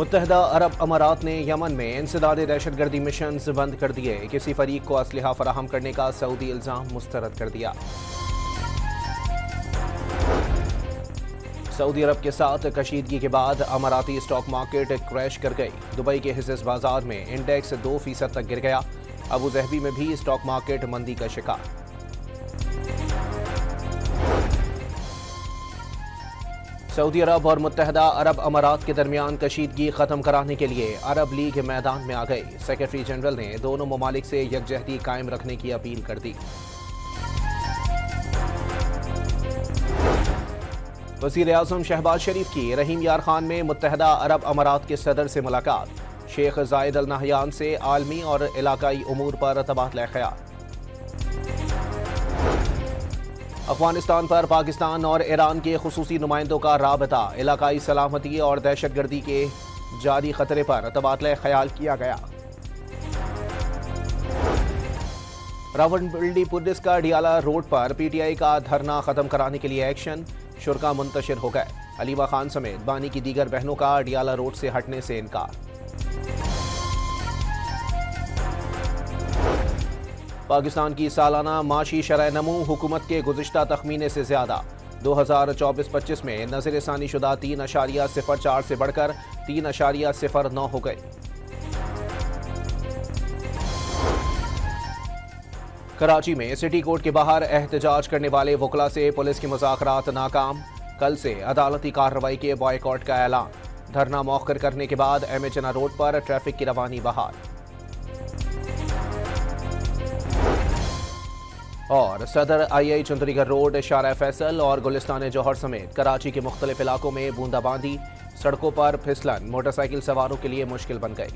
मुत्तहदा अरब अमारात ने यमन में इंसदादे दहशतगर्दी मिशन बंद कर दिए। किसी फरीक को असलहा फराहम करने का सऊदी इल्जाम मुस्तरद कर दिया। सऊदी अरब के साथ कशीदगी के बाद अमाराती स्टॉक मार्केट क्रैश कर गई। दुबई के हिस्सेस बाजार में इंडेक्स 2% तक गिर गया। अबू जहबी में भी स्टॉक मार्केट मंदी का शिकार। सऊदी अरब और मुत्तहदा अरब अमारात के दरमियान कशीदगी खत्म कराने के लिए अरब लीग मैदान में आ गई। सेक्रेटरी जनरल ने दोनों ममालिक से यकजहती कायम रखने की अपील कर दी। वज़ीर आज़म शहबाज शरीफ की रहीम यार खान में मुत्तहदा अरब अमारात के सदर से मुलाकात। शेख जायद अल नहयान से आलमी और इलाकाई उमूर पर तबादला ख्याल। अफगानिस्तान पर पाकिस्तान और ईरान के खुसूसी नुमाइंदों का राबता। इलाकाई सलामती और दहशतगर्दी के जारी खतरे पर तबादला ख्याल किया गया। रावलपिंडी पुलिस का डियाला रोड पर पीटीआई का धरना खत्म कराने के लिए एक्शन। शुरा मुंतशिर हो गए। अलीमा खान समेत बानी की दीगर बहनों का डियाला रोड से हटने से इनकार। पाकिस्तान की सालाना माशी शरह नमू हुकूमत के गुज़िश्ता तखमीने से ज्यादा। 2024-25 में नज़रसानी शुदा 3.04 से बढ़कर 3.09 हो गई। कराची में सिटी कोर्ट के बाहर एहतजाज करने वाले वकला से पुलिस के मुज़ाकरात नाकाम। कल से अदालती कार्रवाई के बॉयकॉट का ऐलान। धरना मौखर करने के बाद एमएचना रोड पर ट्रैफिक की रवानी बहाल। और सदर आई चुंदरीगढ़ रोड, शारा फैसल और गुलिस्तान जौहर समेत कराची के मुख्तलिफ इलाकों में बूंदाबांदी। सड़कों पर फिसलन मोटरसाइकिल सवारों के लिए मुश्किल बन गई।